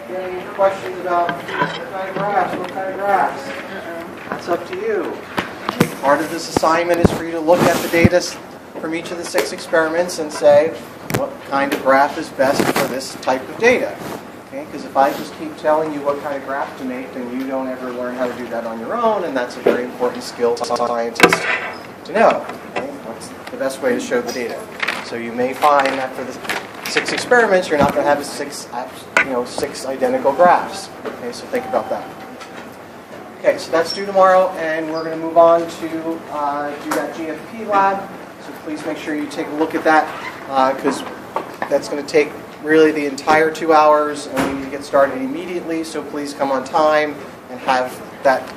Any questions about what kind of graphs? What kind of graphs? That's up to you. Part of this assignment is for you to look at the data from each of the 6 experiments and say what kind of graph is best for this type of data. Okay? Because if I just keep telling you what kind of graph to make, then you don't ever learn how to do that on your own, and that's a very important skill to scientists to know. Okay? What's the best way to show the data? So you may find that for the 6 experiments, you're not going to have 6 identical graphs. Okay, so think about that. Okay, so that's due tomorrow, and we're going to move on to do that GFP lab. So please make sure you take a look at that, because that's going to take really the entire 2 hours, and we need to get started immediately. So please come on time and have that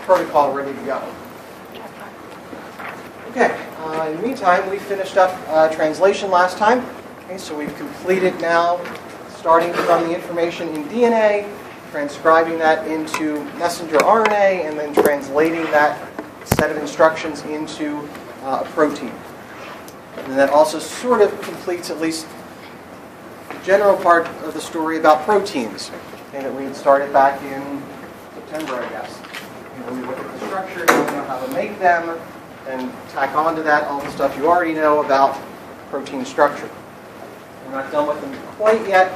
protocol ready to go. Okay, in the meantime, we finished up translation last time. Okay, so we've completed now, starting from the information in DNA, transcribing that into messenger RNA, and then translating that set of instructions into a protein. And that also sort of completes at least the general part of the story about proteins, okay, that we had started back in September, I guess. We look at the structure, you know how to make them, and tack onto that all the stuff you already know about protein structure. We're not done with them quite yet,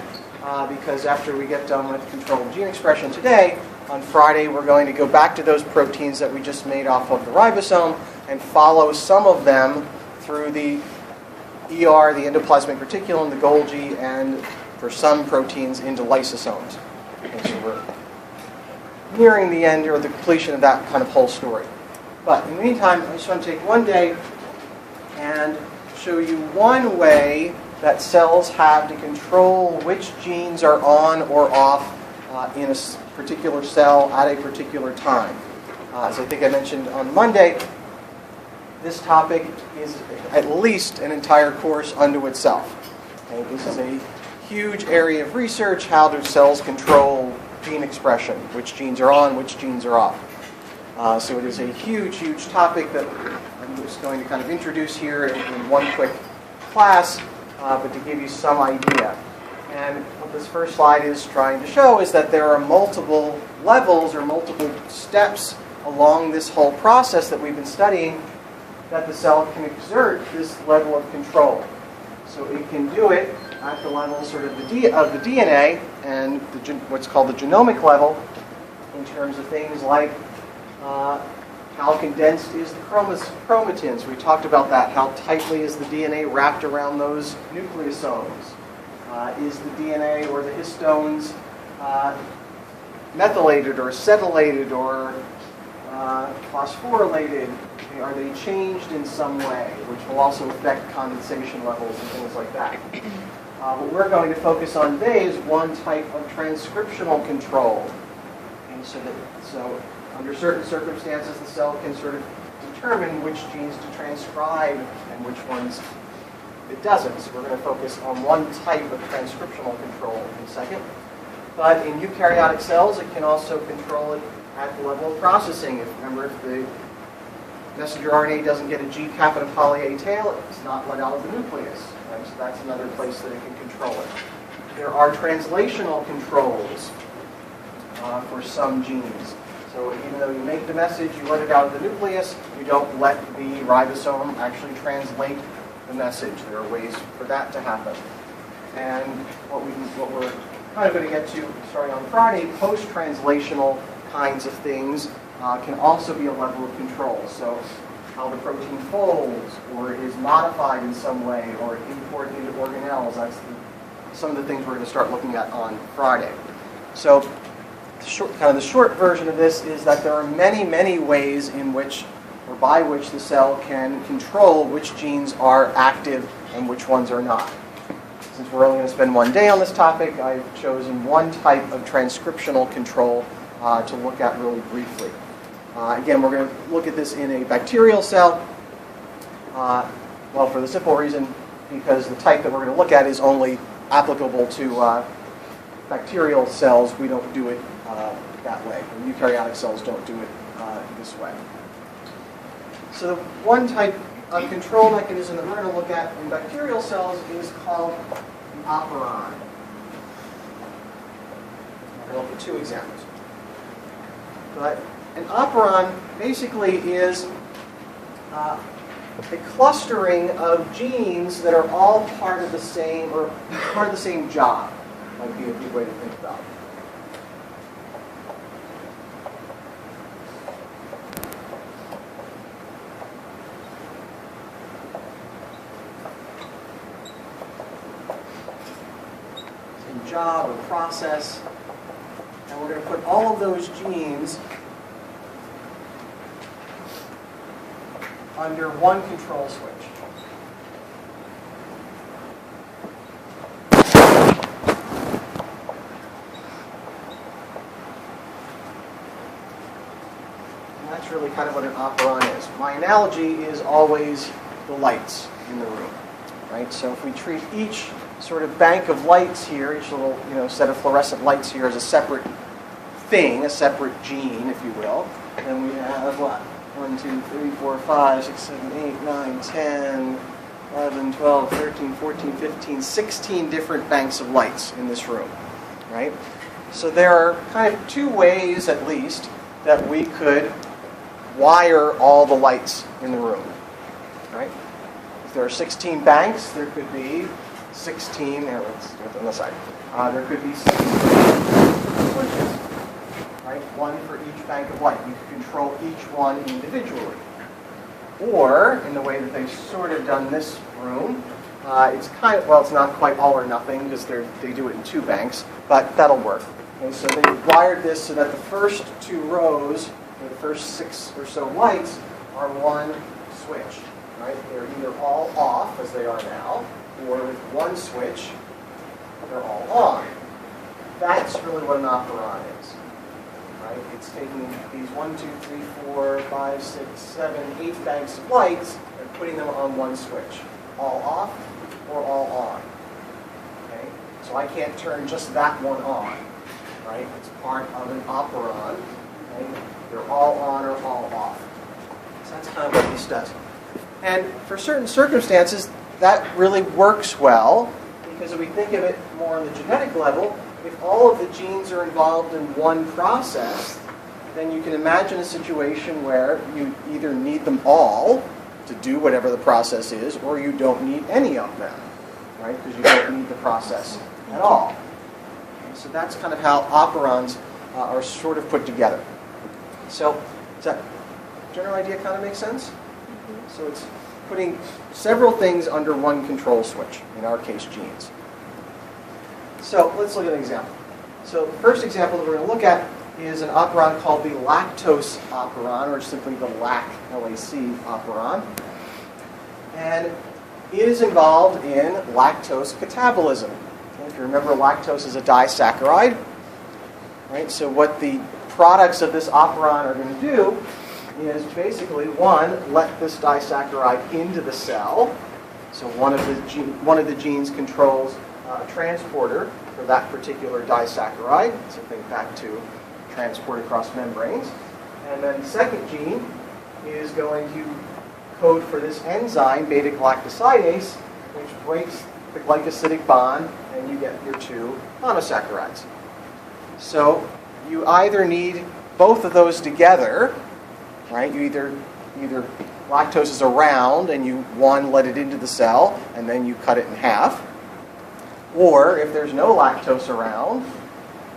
because after we get done with controlled gene expression today, on Friday we're going to go back to those proteins that we just made off of the ribosome and follow some of them through the ER, the endoplasmic reticulum, the Golgi, and for some proteins into lysosomes. Okay, so we're nearing the end or the completion of that kind of whole story. But in the meantime, I just want to take one day and show you one way that cells have to control which genes are on or off in a particular cell at a particular time. As I think I mentioned on Monday, this topic is at least an entire course unto itself. Okay, this is a huge area of research. How do cells control gene expression? Which genes are on, which genes are off? So it is a huge, huge topic that I'm just going to kind of introduce here in one quick class, but to give you some idea. And what this first slide is trying to show is that there are multiple levels or multiple steps along this whole process that we've been studying that the cell can exert this level of control. So it can do it at the level sort of the DNA and what's called the genomic level in terms of things like how condensed is the chromatins. We talked about that. How tightly is the DNA wrapped around those nucleosomes? Is the DNA or the histones methylated or acetylated or phosphorylated? Are they changed in some way, which will also affect condensation levels and things like that? What we're going to focus on today is one type of transcriptional control. And so under certain circumstances, the cell can sort of determine which genes to transcribe and which ones it doesn't. So we're going to focus on one type of transcriptional control in a second. But in eukaryotic cells, it can also control it at the level of processing. Remember, if the messenger RNA doesn't get a G-capita poly A tail, it's not let out of the nucleus. Right? So that's another place that it can control it. There are translational controls for some genes. So even though you make the message, you let it out of the nucleus, you don't let the ribosome actually translate the message. There are ways for that to happen. And what we're kind of going to get to starting on Friday, post-translational kinds of things can also be a level of control. So how the protein folds or is modified in some way or imported into organelles. That's some of the things we're going to start looking at on Friday. So the short version of this is that there are many, many ways in which or by which the cell can control which genes are active and which ones are not. Since we're only going to spend one day on this topic, I've chosen one type of transcriptional control to look at really briefly. Again, we're going to look at this in a bacterial cell. Well, for the simple reason, because the type that we're going to look at is only applicable to bacterial cells. We don't do it that way. And eukaryotic cells don't do it this way. So the one type of control mechanism that we're going to look at in bacterial cells is called the operon. And I'll put two examples. But an operon basically is a clustering of genes that are all part of the same, or part of the same job. Might be a good way to think about it. Same job or process. And we're going to put all of those genes under one control switch. And that's really kind of what an operon is. My analogy is always the lights in the room, right? So if we treat each sort of bank of lights here, each little set of fluorescent lights here as a separate thing, a separate gene, if you will, then we have what? 1, 2, 3, 4, 5, 6, 7, 8, 9, 10, 11, 12, 13, 14, 15, 16 different banks of lights in this room, right? So there are kind of two ways, at least, that we could wire all the lights in the room, right? If there are 16 banks, there could be 16, let's do it on the side. There could be 16 switches. Right? One for each bank of light. You can control each one individually. Or, in the way that they've sort of done this room, it's kind of, well, it's not quite all or nothing because they do it in two banks, but that'll work. Okay, so they wired this so that the first two rows, or the first 6 or so lights, are one switch. Right? They're either all off, as they are now, or with one switch, they're all on. That's really what an operon is. Right? It's taking these 1, 2, 3, 4, 5, 6, 7, 8 banks of lights and putting them on one switch. All off or all on. Okay? So I can't turn just that one on. Right? It's part of an operon. Okay? They're all on or all off. So that's kind of what this does. And for certain circumstances, that really works well, because if we think of it more on the genetic level, if all of the genes are involved in one process, then you can imagine a situation where you either need them all to do whatever the process is, or you don't need any of them, right? Because you don't need the process at all. Okay, so that's kind of how operons are sort of put together. So does that general idea kind of make sense? So it's putting several things under one control switch, in our case genes. So let's look at an example. So the first example that we're going to look at is an operon called the lactose operon, or simply the LAC, L-A-C operon. And it is involved in lactose catabolism. Okay, if you remember, lactose is a disaccharide. Right? So what the products of this operon are going to do is basically, one, let this disaccharide into the cell. So one of the genes controls a transporter for that particular disaccharide. So think back to transport across membranes. And then the second gene is going to code for this enzyme, beta-galactosidase, which breaks the glycosidic bond, and you get your two monosaccharides. So you either need both of those together, right? You either lactose is around and you let it into the cell and then you cut it in half. Or if there's no lactose around,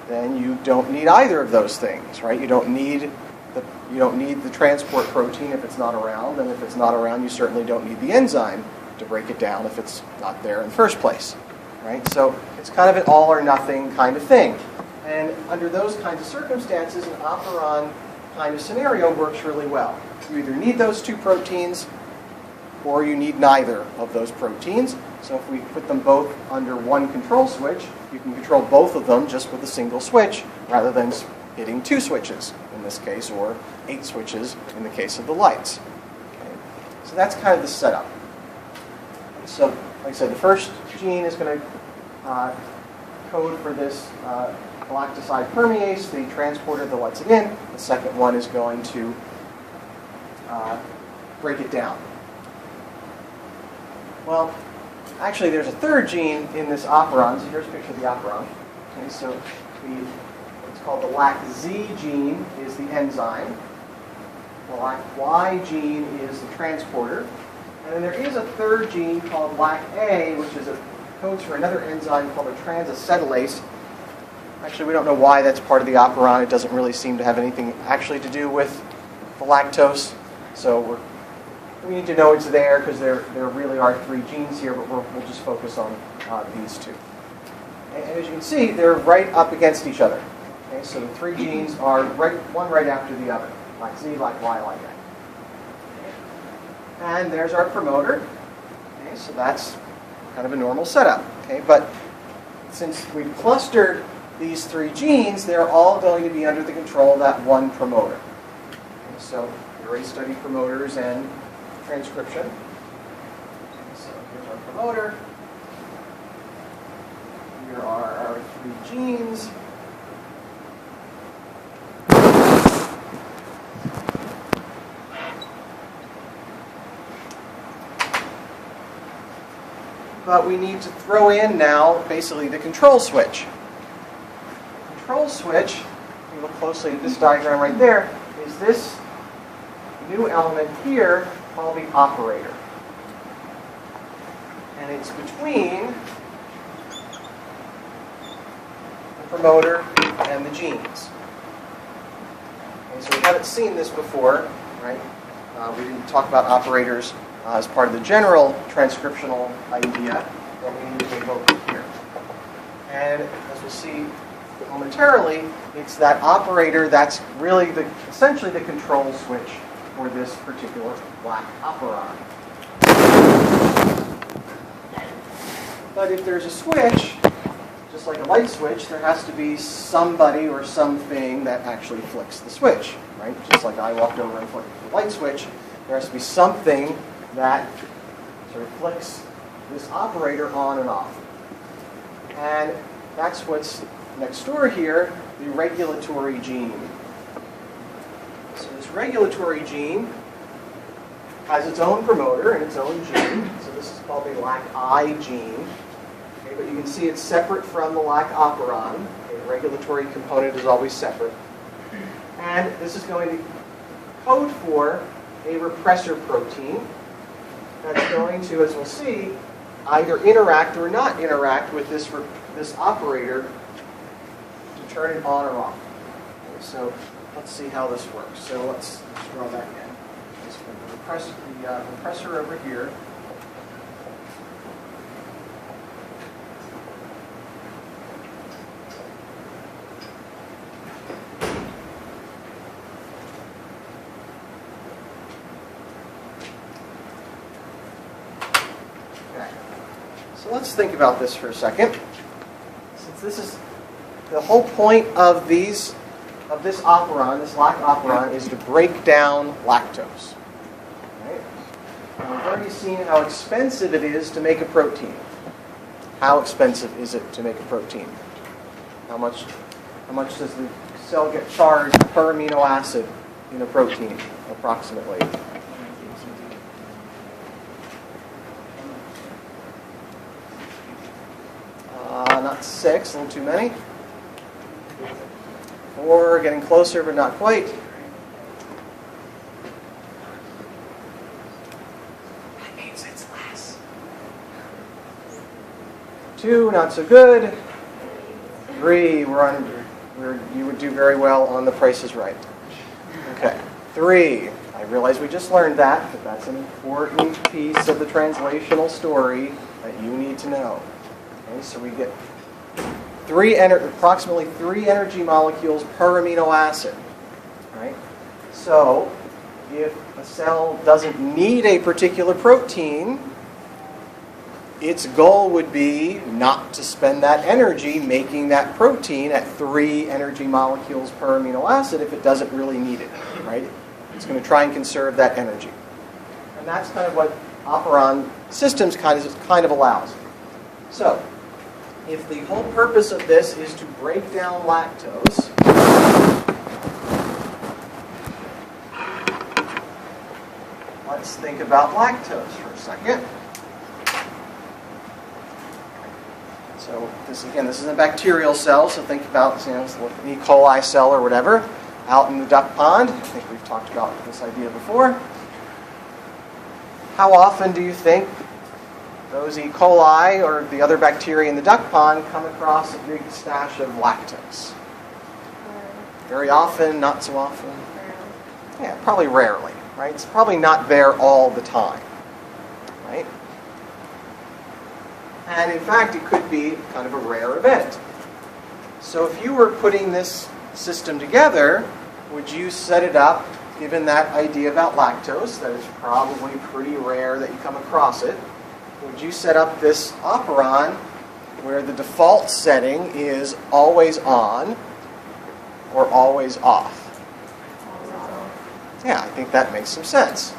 then you don't need either of those things, right? You don't need the transport protein if it's not around, and if it's not around, you certainly don't need the enzyme to break it down if it's not there in the first place, right? So it's kind of an all or nothing kind of thing. And under those kinds of circumstances, an operon kind of scenario works really well. You either need those two proteins or you need neither of those proteins. So if we put them both under one control switch, you can control both of them just with a single switch rather than hitting two switches in this case, or 8 switches in the case of the lights. Okay. So that's kind of the setup. So like I said, the first gene is going to code for this galactoside permease, the transporter that lets it in. The second one is going to break it down. Well, actually, there's a third gene in this operon. So here's a picture of the operon. Okay, so the It's called the LAC-Z gene is the enzyme. The LAC-Y gene is the transporter. And then there is a third gene called LAC-A, which is codes for another enzyme called a transacetylase. Actually, we don't know why that's part of the operon. It doesn't really seem to have anything actually to do with the lactose. So we need to know it's there because there really are 3 genes here, but we'll just focus on these 2. And as you can see, they're right up against each other. Okay, so the 3 genes are one right after the other, like Z, like Y, like A. And there's our promoter. Okay, so that's kind of a normal setup. Okay, but since we've clustered these 3 genes, they're all going to be under the control of that one promoter. Okay, so we already studied promoters and transcription. Okay, so here's our promoter. Here are our 3 genes. But we need to throw in now basically the control switch. The control switch, if you look closely at this diagram right there, is this new element here called the operator. And it's between the promoter and the genes. Okay, so we haven't seen this before, right? We didn't talk about operators as part of the general transcriptional idea, but we need to invoke it here. And as we'll see momentarily, it's that operator that's really essentially the control switch for this particular LAC operon. But if there's a switch, just like a light switch, there has to be somebody or something that actually flicks the switch, right? Just like I walked over and flicked the light switch, there has to be something that sort of flicks this operator on and off. And that's what's next door here, the regulatory gene. So this regulatory gene has its own promoter and its own gene. So this is called the LAC-I gene. Okay, but you can see it's separate from the LAC operon. Okay, the regulatory component is always separate. And this is going to code for a repressor protein that's going to, as we'll see, either interact or not interact with this operator to turn it on or off. Okay, so let's see how this works. So let's draw that in. Let's put the repressor over here. So let's think about this for a second. Since this is the whole point of this operon, this LAC operon, is to break down lactose. Right? And we've already seen how expensive it is to make a protein. How expensive is it to make a protein? How much does the cell get charged per amino acid in a protein, approximately? Not 6, a little too many. 4, getting closer, but not quite. That means it's less. 2, not so good. 3, you would do very well on The Price is Right. Okay, 3. I realize we just learned that, but that's an important piece of the translational story that you need to know. Okay, so we get approximately 3 energy molecules per amino acid. Right? So if a cell doesn't need a particular protein, its goal would be not to spend that energy making that protein at 3 energy molecules per amino acid if it doesn't really need it. Right? It's going to try and conserve that energy. And that's kind of what operon systems kind of allows. So if the whole purpose of this is to break down lactose, let's think about lactose for a second. So So this is a bacterial cell, so think about an E. coli cell or whatever out in the duck pond. I think we've talked about this idea before. How often do you think those E. coli or the other bacteria in the duck pond come across a big stash of lactose? Very often, not so often? Yeah, probably rarely, right? It's probably not there all the time, right? And in fact, it could be kind of a rare event. So if you were putting this system together, would you set it up, given that idea about lactose, that it's probably pretty rare that you come across it, would you set up this operon where the default setting is always on or always off? Yeah, I think that makes some sense.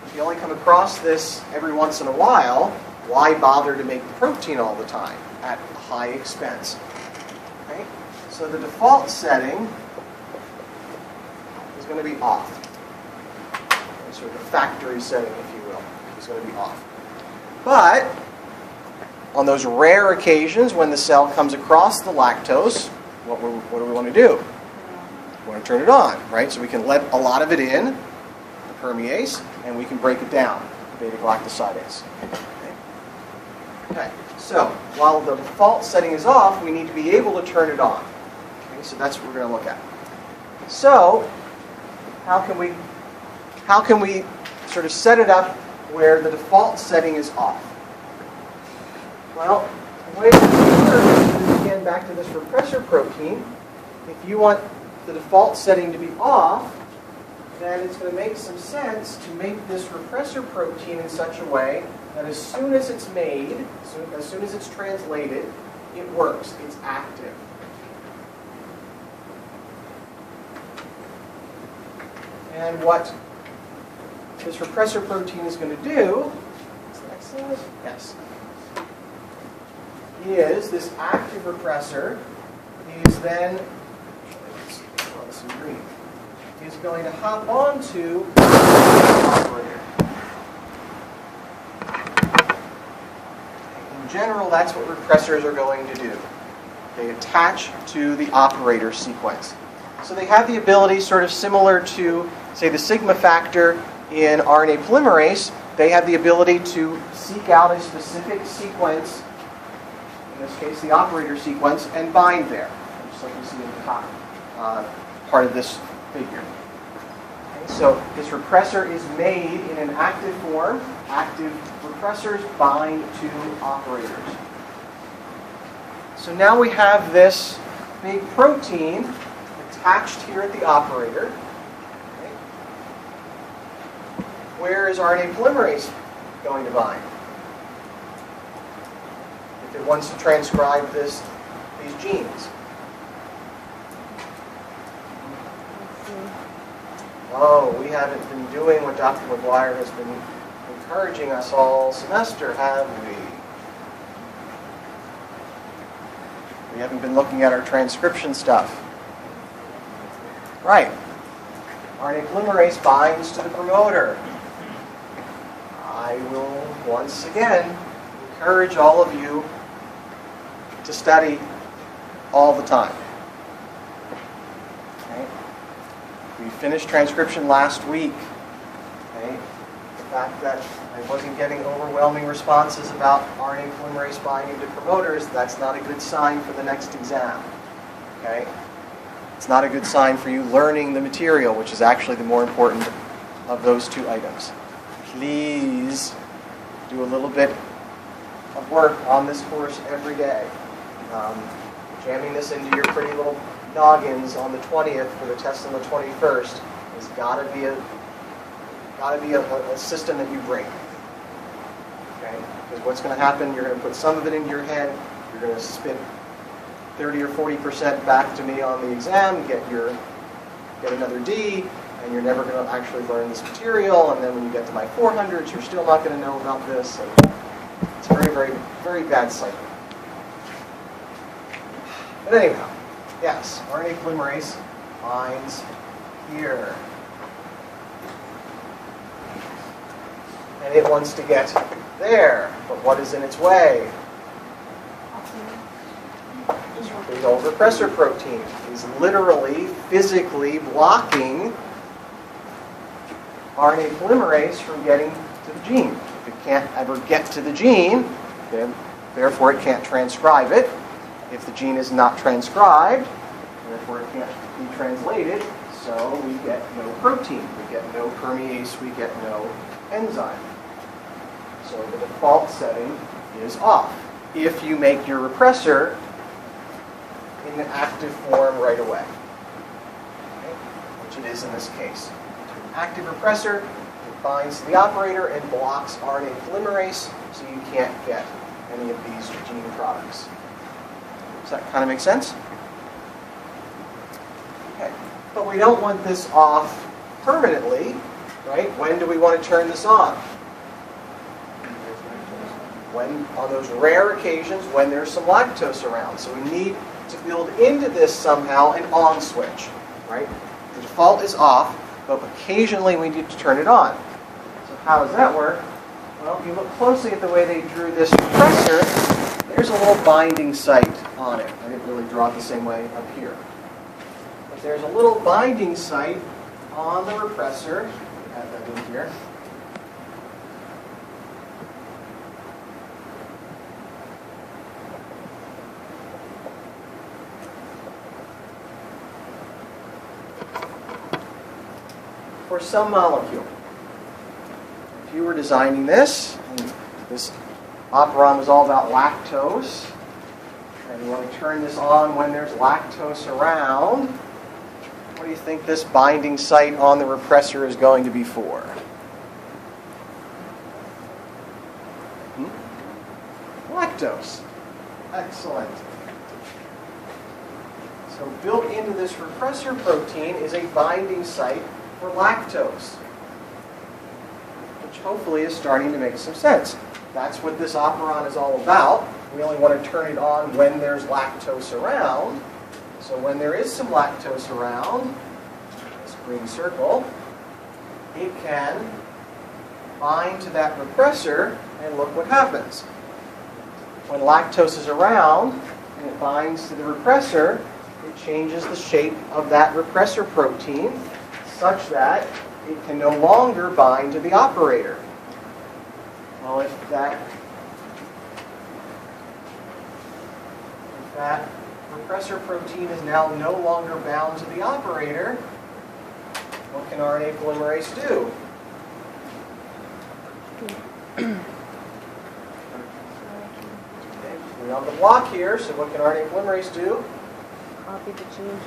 If you only come across this every once in a while, why bother to make the protein all the time at high expense? Okay? So the default setting is going to be off. Sort of the factory setting, if you will, is going to be off. But on those rare occasions when the cell comes across the lactose, what do we want to do? We want to turn it on, right? So we can let a lot of it in, the permease, and we can break it down, beta-galactosidase. Okay, so while the default setting is off, we need to be able to turn it on. Okay, so that's what we're going to look at. So how can we sort of set it up where the default setting is off? Well, the way it works is, again, back to this repressor protein. If you want the default setting to be off, then it's going to make some sense to make this repressor protein in such a way that as soon as it's made, as soon as it's translated, it works. It's active. And what this repressor protein is going to do, yes, is this active repressor is then, some green, is going to hop onto the operator. In general, that's what repressors are going to do. They attach to the operator sequence. So they have the ability, sort of similar to, say, the sigma factor in RNA polymerase. They have the ability to seek out a specific sequence, in this case the operator sequence, and bind there, just like you see in the top part of this figure. Okay, so this repressor is made in an active form. Active repressors bind to operators. So now we have this big protein attached here at the operator. Okay. Where is RNA polymerase going to bind? If it wants to transcribe these genes. Oh, we haven't been doing what Dr. McGuire has been encouraging us all semester, have we? We haven't been looking at our transcription stuff. Right. RNA polymerase binds to the promoter. I will once again encourage all of you to study all the time. Okay? We finished transcription last week. Okay? The fact that I wasn't getting overwhelming responses about RNA polymerase binding to promoters, that's not a good sign for the next exam. Okay? It's not a good sign for you learning the material, which is actually the more important of those two items. Please do a little bit of work on this course every day. Jamming this into your pretty little noggins on the 20th for the test on the 21st has got to be a system that you bring. Okay? Because what's going to happen, you're going to put some of it into your head, you're going to spit 30 or 40% back to me on the exam, get another D, and you're never going to actually learn this material, and then when you get to my 400s, you're still not going to know about this. And it's a very, very, very bad cycle. But anyhow, yes, RNA polymerase binds here. And it wants to get there, but what is in its way? This big old repressor protein is literally, physically blocking RNA polymerase from getting to the gene. If it can't ever get to the gene, then therefore it can't transcribe it. If the gene is not transcribed, therefore it can't be translated, so we get no protein, we get no permease, we get no enzyme. So the default setting is off. If you make your repressor in the active form right away, okay, which it is in this case. An active repressor, it binds to the operator and blocks RNA polymerase, so you can't get any of these gene products. Does that kind of make sense? Okay. But we don't want this off permanently, right? When do we want to turn this on? When, on those rare occasions when there's some lactose around. So we need to build into this somehow an on switch, right? The default is off, but occasionally we need to turn it on. So how does that work? Well, if you look closely at the way they drew this repressor, there's a little binding site on it. I didn't really draw it the same way up here. But there's a little binding site on the repressor. Add that in here. For some molecule. If you were designing this, and this operon was all about lactose, and you want to turn this on when there's lactose around, what do you think this binding site on the repressor is going to be for? Lactose. Excellent. So built into this repressor protein is a binding site for lactose, which hopefully is starting to make some sense. That's what this operon is all about. We only want to turn it on when there's lactose around. So when there is some lactose around, this green circle, it can bind to that repressor, and look what happens. When lactose is around and it binds to the repressor, it changes the shape of that repressor protein such that it can no longer bind to the operator. Well, if that repressor protein is now no longer bound to the operator, what can RNA polymerase do? Okay, we're on the block here, so what can RNA polymerase do? Copy the gene.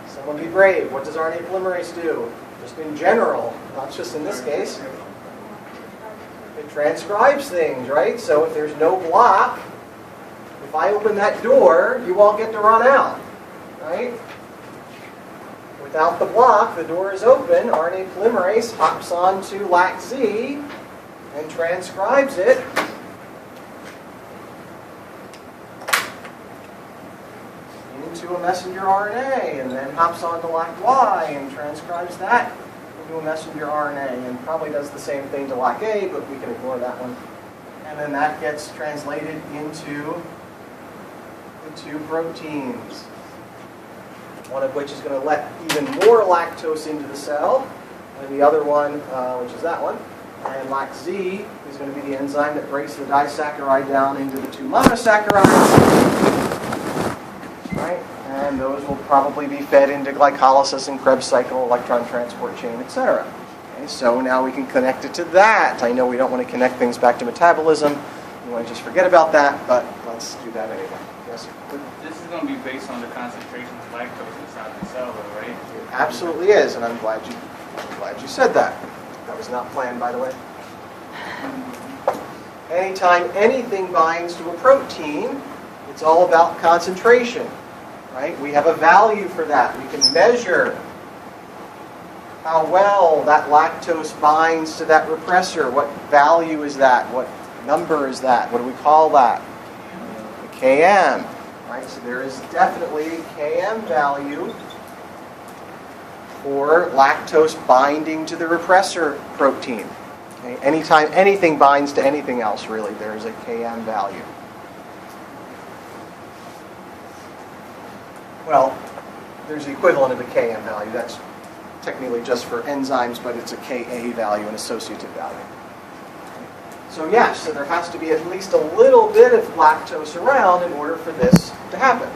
Someone be brave. What does RNA polymerase do? Just in general, not just in this case. It transcribes things, right? So if there's no block, if I open that door, you all get to run out, right? Without the block, the door is open. RNA polymerase hops onto LAC-Z and transcribes it. Into a messenger RNA, and then hops onto LAC-Y and transcribes that into a messenger RNA, and probably does the same thing to LAC-A, but we can ignore that one. And then that gets translated into the two proteins, one of which is going to let even more lactose into the cell, and the other one, which is that one, and LAC-Z is going to be the enzyme that breaks the disaccharide down into the two monosaccharides. Right? And those will probably be fed into glycolysis and Krebs cycle, electron transport chain, etc. Okay, so now we can connect it to that. I know we don't want to connect things back to metabolism. We want to just forget about that, but let's do that anyway. Yes? This is going to be based on the concentration of lactose inside the cell, though, right? It absolutely is, and I'm glad you said that. That was not planned, by the way. Anytime anything binds to a protein, it's all about concentration. Right? We have a value for that. We can measure how well that lactose binds to that repressor. What value is that? What number is that? What do we call that? The Km. Right? So there is definitely a Km value for lactose binding to the repressor protein. Okay? Anytime anything binds to anything else, really, there's a Km value. Well, there's the equivalent of a Km value. That's technically just for enzymes, but it's a Ka value, an associative value. So yes, so there has to be at least a little bit of lactose around in order for this to happen.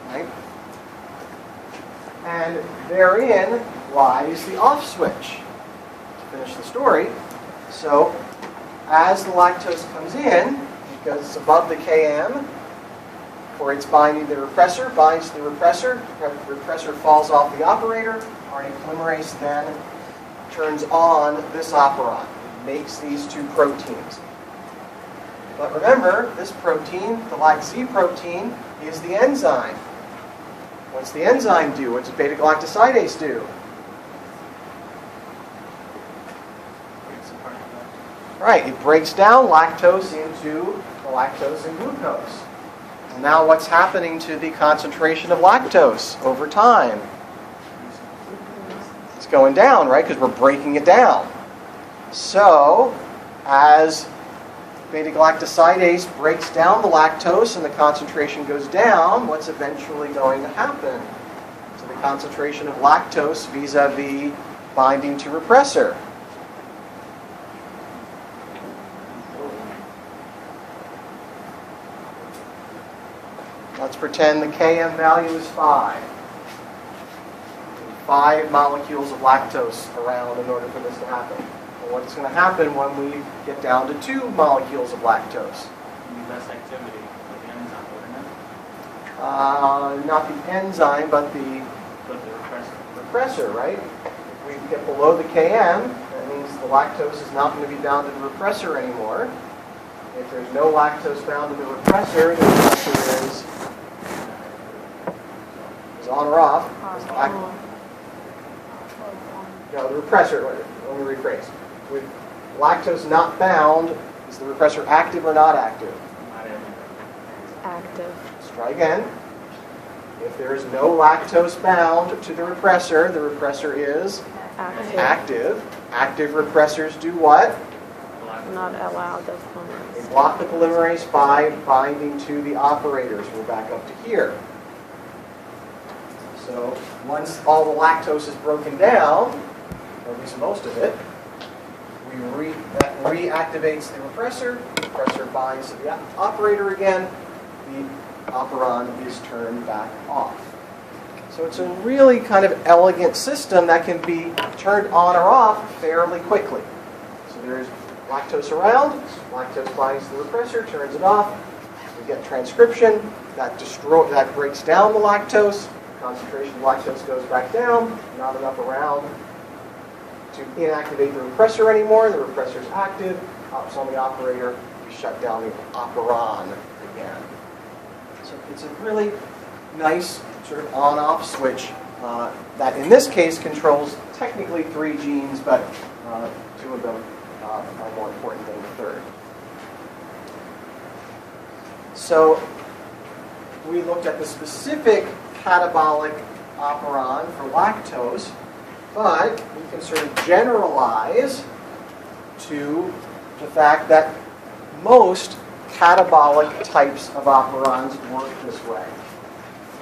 Right? And therein lies the off switch. To finish the story, so as the lactose comes in, because it's above the Km, for its binding to the repressor, binds to the repressor, the repressor falls off the operator, RNA polymerase then turns on this operon, makes these two proteins. But remember, this protein, the LAC-Z protein, is the enzyme. What's the enzyme do? What's beta-galactosidase do? Right, it breaks down lactose into galactose and glucose. And now what's happening to the concentration of lactose over time? It's going down, right? Because we're breaking it down. So, as beta-galactosidase breaks down the lactose and the concentration goes down, what's eventually going to happen to the concentration of lactose vis-a-vis binding to repressor? Let's pretend the Km value is 5. 5 molecules of lactose around in order for this to happen. And what's going to happen when we get down to 2 molecules of lactose? Need less activity with the enzyme, wouldn't it? Not the enzyme, but the But the repressor. repressor, right? If we get below the Km, that means the lactose is not going to be bound to the repressor anymore. If there's no lactose bound to the repressor is on or off. No, the repressor, let me rephrase. With lactose not bound, is the repressor active or not active? Not everything. Active. Let's try again. If there is no lactose bound to the repressor is Active. active. Active repressors do what? Not allowed the polymerase. They block the polymerase by binding to the operators. We're back up to here. So once all the lactose is broken down, or at least most of it, that reactivates the repressor. The repressor binds to the operator again. The operon is turned back off. So it's a really kind of elegant system that can be turned on or off fairly quickly. So there's lactose around, lactose binds to the repressor, turns it off. We get transcription, that breaks down the lactose. Concentration of lactose goes back down, not enough around to inactivate the repressor anymore. The repressor is active, hops on the operator, we shut down the operon again. So it's a really nice sort of on-off switch that in this case controls technically 3 genes, but 2 of them are more important than the third. So we looked at the specific catabolic operon for lactose, but we can sort of generalize to the fact that most catabolic types of operons work this way.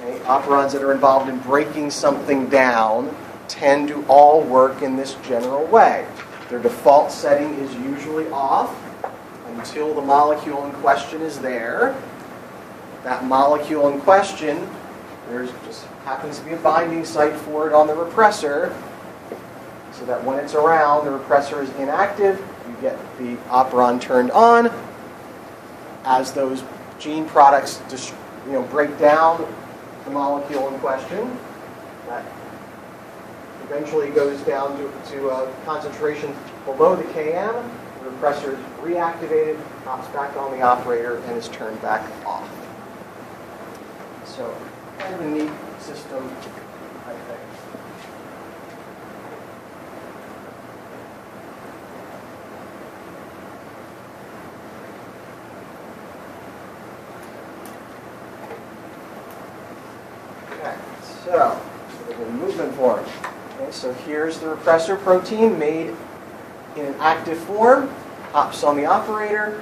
Okay? Operons that are involved in breaking something down tend to all work in this general way. Their default setting is usually off until the molecule in question is there. That molecule in question, there just happens to be a binding site for it on the repressor, so that when it's around, the repressor is inactive. You get the operon turned on. As those gene products break down the molecule in question, that eventually goes down to a concentration below the Km. The repressor is reactivated, hops back on the operator, and is turned back off. So, kind of a neat system, I think. Okay, so the movement form. Okay, so here's the repressor protein made in an active form, hops on the operator,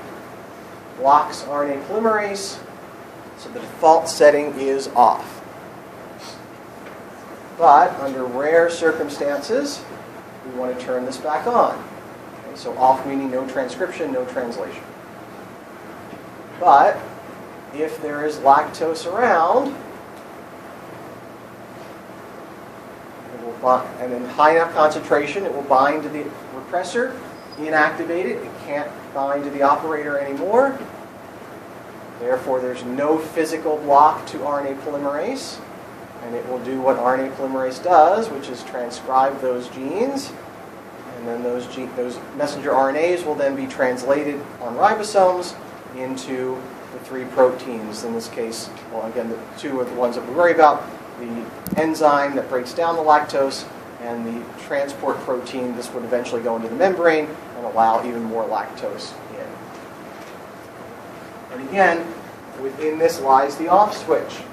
blocks RNA polymerase, so the default setting is off. But under rare circumstances, we want to turn this back on. Okay, so off meaning no transcription, no translation. But if there is lactose around, and in high enough concentration, it will bind to the repressor, inactivate it. It can't bind to the operator anymore. Therefore, there's no physical block to RNA polymerase. And it will do what RNA polymerase does, which is transcribe those genes. And then those messenger RNAs will then be translated on ribosomes into the 3 proteins. In this case, well, again, the 2 are the ones that we worry about. The enzyme that breaks down the lactose and the transport protein. This would eventually go into the membrane and allow even more lactose in. And again, within this lies the off switch.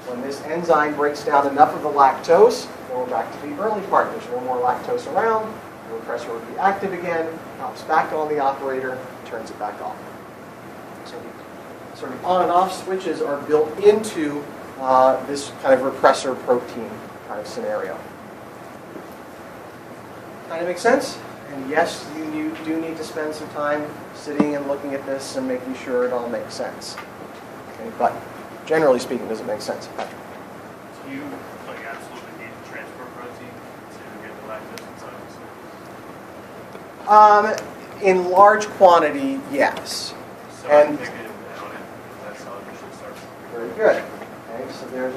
When this enzyme breaks down enough of the lactose, then we're back to the early part. There's no more lactose around. The repressor will be active again, hops back on the operator, turns it back off. So the sort of on and off switches are built into this kind of repressor protein kind of scenario. Kind of makes sense? And yes, you do need to spend some time sitting and looking at this and making sure it all makes sense. Okay, but generally speaking, does it make sense? Patrick? Do you absolutely need a transport protein to get the lactose inside? In large quantity, yes. So And- I think that's how it should start. Very good. Okay, so there's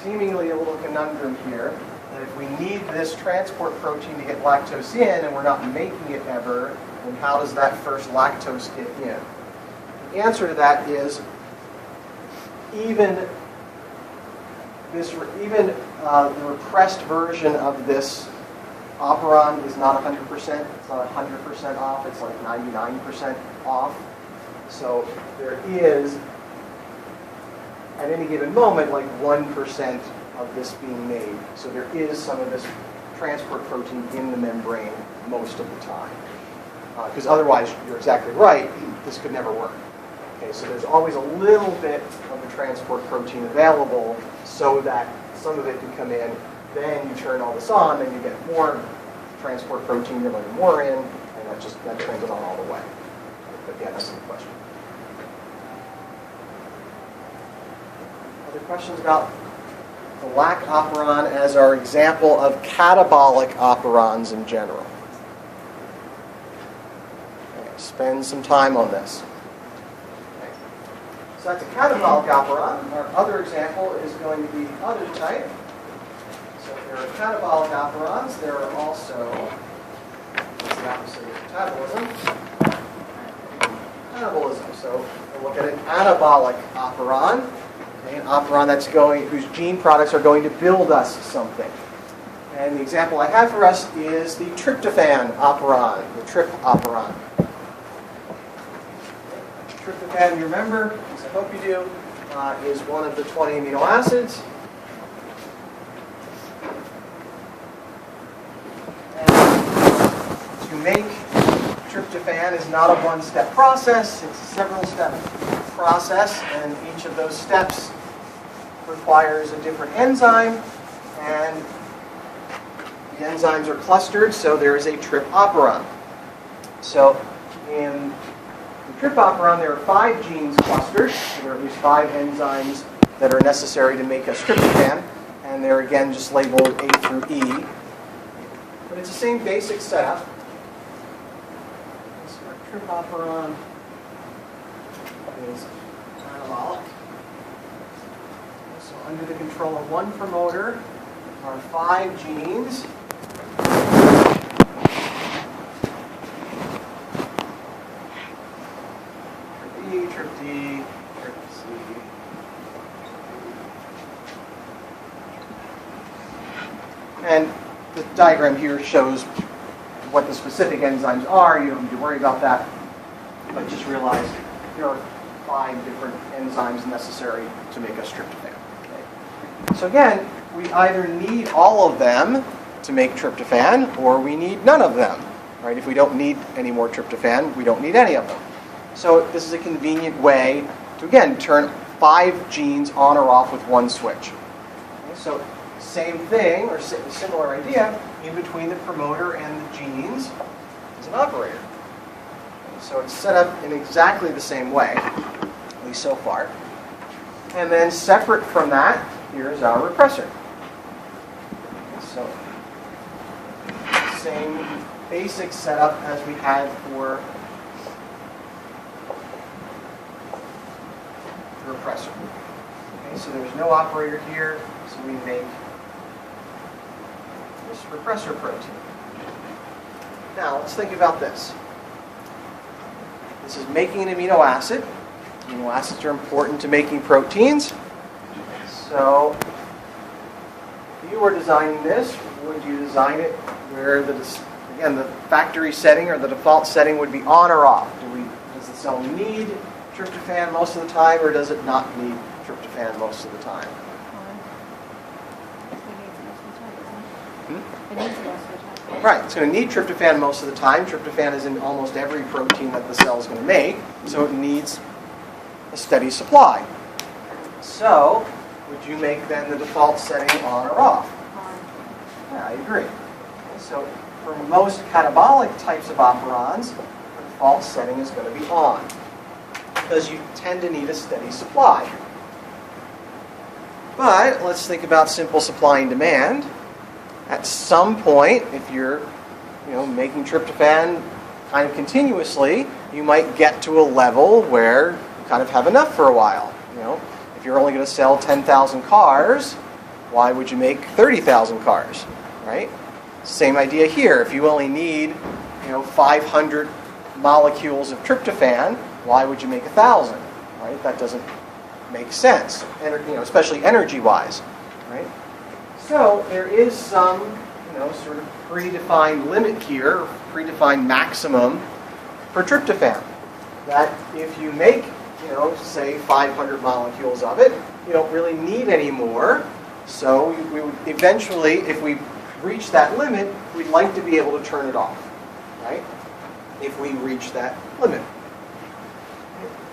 seemingly a little conundrum here that if we need this transport protein to get lactose in and we're not making it ever, then how does that first lactose get in? The answer to that is even the repressed version of this operon is not 100%. It's not 100% off. It's like 99% off. So there is, at any given moment, like 1% of this being made. So there is some of this transport protein in the membrane most of the time. Because otherwise, you're exactly right, this could never work. Okay, so there's always a little bit of the transport protein available so that some of it can come in. Then you turn all this on, then you get more transport protein, you're letting more in, and that turns it on all the way. But yeah, that's the question. Other questions about the lac operon as our example of catabolic operons in general? Okay, spend some time on this. Okay. So that's a catabolic operon. Our other example is going to be the other type. So if there are catabolic operons, there are also, what's the opposite of catabolism? Catabolism. So we'll look at an anabolic operon. An operon whose gene products are going to build us something. And the example I have for us is the tryptophan operon, the TRIP operon. Tryptophan, you remember, as I hope you do, is one of the 20 amino acids. And to make tryptophan is not a one-step process, it's a several-step process, and each of those steps requires a different enzyme, and the enzymes are clustered, so there is a TRIP operon. So in the TRIP operon, there are 5 genes clustered, so there are at least 5 enzymes that are necessary to make us tryptophan, and they're again just labeled A through E. But it's the same basic setup. So our TRIP operon is anabolic. So under the control of one promoter are 5 genes. TRIP E, TRIP D, TRIP C. And the diagram here shows what the specific enzymes are. You don't need to worry about that. But just realize there are 5 different enzymes necessary to make us tryptophan. Okay. So again, we either need all of them to make tryptophan, or we need none of them. Right? If we don't need any more tryptophan, we don't need any of them. So this is a convenient way to, again, turn 5 genes on or off with one switch. Okay, so same thing, or similar idea, in between the promoter and the genes is an operator. Okay, so it's set up in exactly the same way, at least so far. And then separate from that, here's our repressor. Okay, so same basic setup as we had for the repressor. Okay, so there's no operator here, so we make this repressor protein. Now, let's think about this. This is making an amino acid. Amino acids are important to making proteins. So, if you were designing this, would you design it where the factory setting or the default setting would be on or off? Does the cell need tryptophan most of the time, or does it not need tryptophan most of the time? Right, it's going to need tryptophan most of the time. Tryptophan is in almost every protein that the cell is going to make, so it needs a steady supply. So, would you make then the default setting on or off? Yeah, I agree. So, for most catabolic types of operons, the default setting is going to be on, because you tend to need a steady supply. But let's think about simple supply and demand. At some point, if you're making tryptophan kind of continuously, you might get to a level where you kind of have enough for a while. If you're only going to sell 10,000 cars, why would you make 30,000 cars, right? Same idea here. If you only need 500 molecules of tryptophan, why would you make 1,000? Right? That doesn't make sense, especially energy-wise, right? So there is some, sort of predefined limit here, predefined maximum for tryptophan. That if you make, say 500 molecules of it, you don't really need any more. So we would eventually, if we reach that limit, we'd like to be able to turn it off, right? If we reach that limit.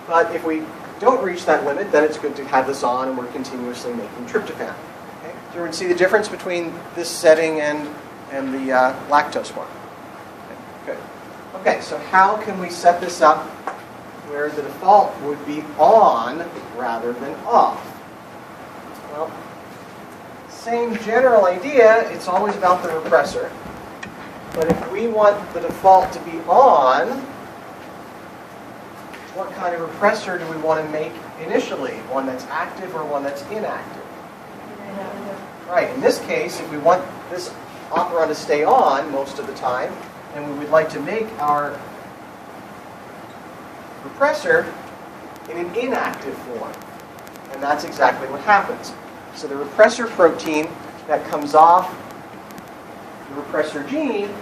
But if we don't reach that limit, then it's good to have this on and we're continuously making tryptophan. Okay? Do everyone see the difference between this setting and the lactose one? Okay, good. Okay, so how can we set this up where the default would be on rather than off? Well, same general idea, it's always about the repressor. But if we want the default to be on, what kind of repressor do we want to make initially? One that's active or one that's inactive? Right, in this case, if we want this operon to stay on most of the time, then we would like to make our repressor in an inactive form. And that's exactly what happens. So the repressor protein that comes off the repressor gene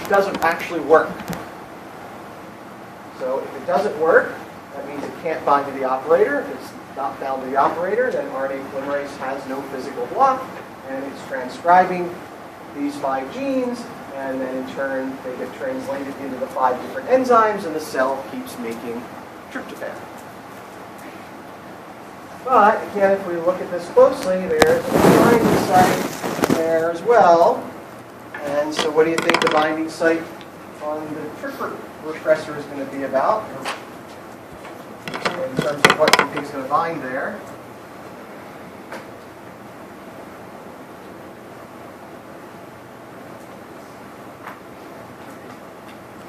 doesn't actually work. So if it doesn't work, that means it can't bind to the operator. If it's not bound to the operator, then RNA polymerase has no physical block, and it's transcribing these 5 genes, and then in turn they get translated into the 5 different enzymes, and the cell keeps making tryptophan. But again, if we look at this closely, there's a binding site there as well. And so what do you think the binding site on the repressor is going to be about? In terms of what you think is going to bind there.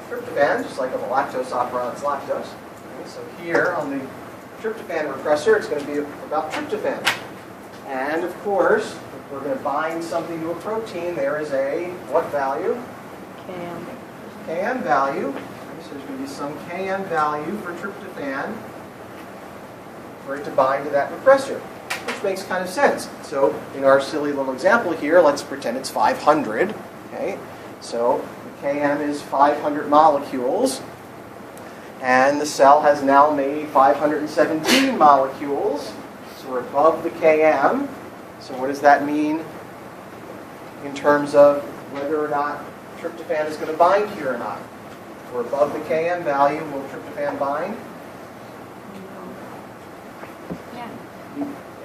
Tryptophan, just like on the lactose operon, it's lactose. Okay, so here on the tryptophan repressor, it's going to be about tryptophan. And of course, if we're going to bind something to a protein, there is a what value? Km. Km value. Okay, so there's going to be some Km value for tryptophan for it to bind to that repressor, which makes kind of sense. So in our silly little example here, let's pretend it's 500. Okay, so the Km is 500 molecules. And the cell has now made 517 molecules. So we're above the Km. So what does that mean in terms of whether or not tryptophan is going to bind here or not. If we're above the Km value, will tryptophan bind? Yeah.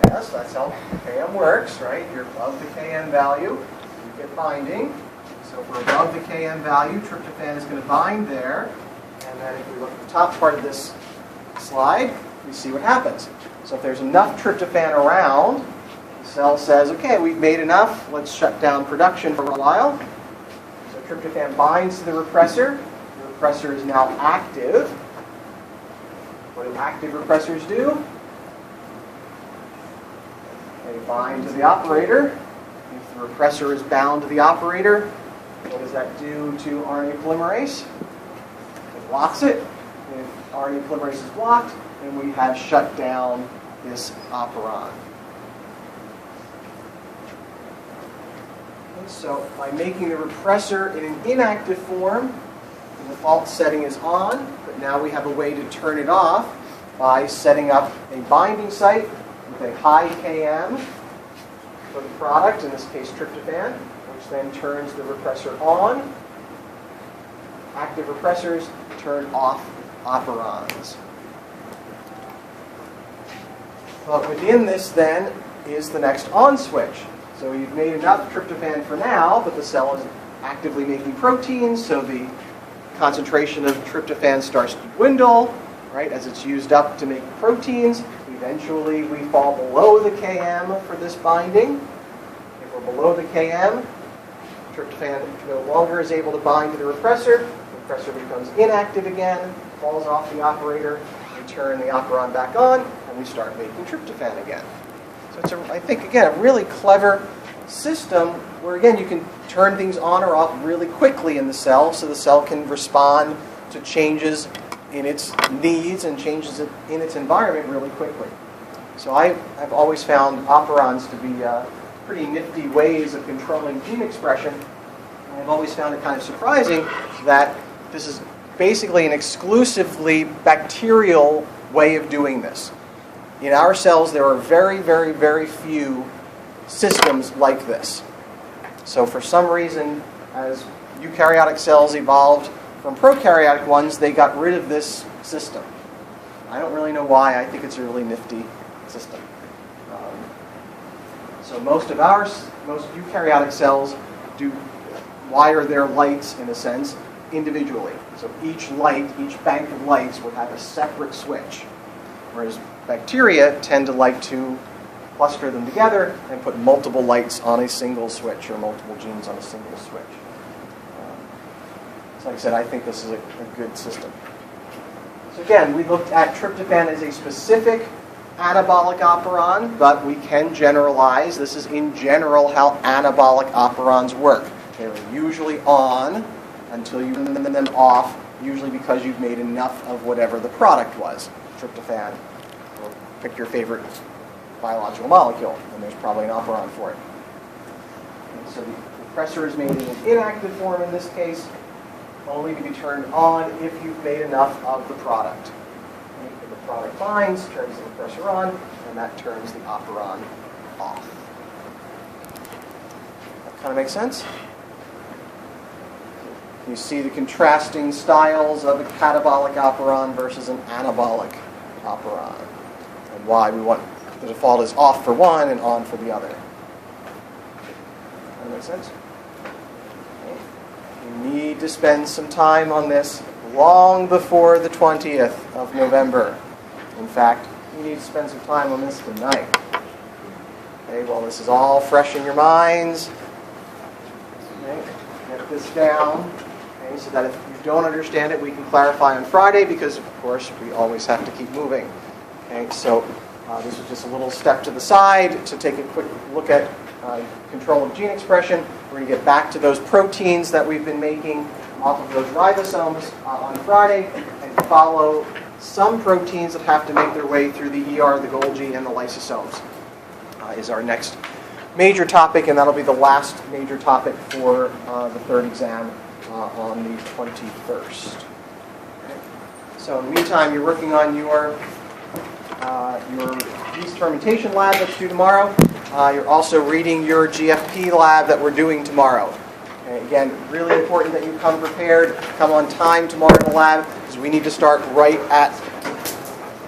Yes, that's how Km works, right? You're above the Km value, you get binding. So if we're above the Km value, tryptophan is going to bind there. And then if we look at the top part of this slide, we see what happens. So if there's enough tryptophan around, the cell says, okay, we've made enough, let's shut down production for a while. So tryptophan binds to the repressor. The repressor is now active. What do active repressors do? They bind to the operator. If the repressor is bound to the operator, what does that do to RNA polymerase? It blocks it. If RNA polymerase is blocked, then we have shut down this operon. And so by making the repressor in an inactive form, the default setting is on, but now we have a way to turn it off by setting up a binding site with a high Km for the product, in this case tryptophan, which then turns the repressor on. Active repressors turn off operons. But within this then is the next on switch. So you've made enough tryptophan for now, but the cell is actively making proteins, so the concentration of tryptophan starts to dwindle, right, as it's used up to make proteins. Eventually we fall below the Km for this binding. If we're below the Km, tryptophan no longer is able to bind to the repressor. The repressor becomes inactive again, falls off the operator. We turn the operon back on, and we start making tryptophan again. So it's, I think, again, a really clever system where, again, you can turn things on or off really quickly in the cell so the cell can respond to changes in its needs and changes in its environment really quickly. So I've always found operons to be pretty nifty ways of controlling gene expression. And I've always found it kind of surprising that this is basically an exclusively bacterial way of doing this. In our cells, there are very, very, very few systems like this. So for some reason, as eukaryotic cells evolved from prokaryotic ones, they got rid of this system. I don't really know why. I think it's a really nifty system. So most eukaryotic cells do wire their lights, in a sense, individually. So each light, each bank of lights will have a separate switch. Whereas bacteria tend to like to cluster them together and put multiple lights on a single switch or multiple genes on a single switch. So like I said, I think this is a good system. So again, we looked at tryptophan as a specific anabolic operon, but we can generalize. This is in general how anabolic operons work. They're usually on until you turn them off, usually because you've made enough of whatever the product was, tryptophan, or pick your favorite biological molecule, and there's probably an operon for it. And so the repressor is made in an inactive form in this case, only to be turned on if you've made enough of the product. If the product binds, turns the repressor on, and that turns the operon off. That kind of makes sense? You see the contrasting styles of a catabolic operon versus an anabolic operon, and why we want the default is off for one and on for the other. That makes sense? Okay. You need to spend some time on this long before the 20th of November. In fact, you need to spend some time on this tonight. Okay, well, this is all fresh in your minds. Okay, get this down. Okay, so that if you don't understand it, we can clarify on Friday, because, of course, we always have to keep moving. Okay, so this is just a little step to the side to take a quick look at control of gene expression. We're going to get back to those proteins that we've been making off of those ribosomes on Friday, and follow some proteins that have to make their way through the ER, the Golgi, and the lysosomes is our next major topic, and that'll be the last major topic for the third exam on the 21st. Okay. So in the meantime, you're working on your yeast fermentation lab that's due tomorrow. You're also reading your GFP lab that we're doing tomorrow. Okay, again, really important that you come prepared, come on time tomorrow in the lab, because we need to start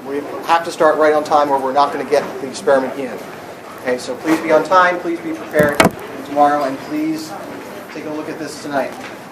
we have to start right on time or we're not going to get the experiment in. Okay, so please be on time, please be prepared tomorrow, and please take a look at this tonight.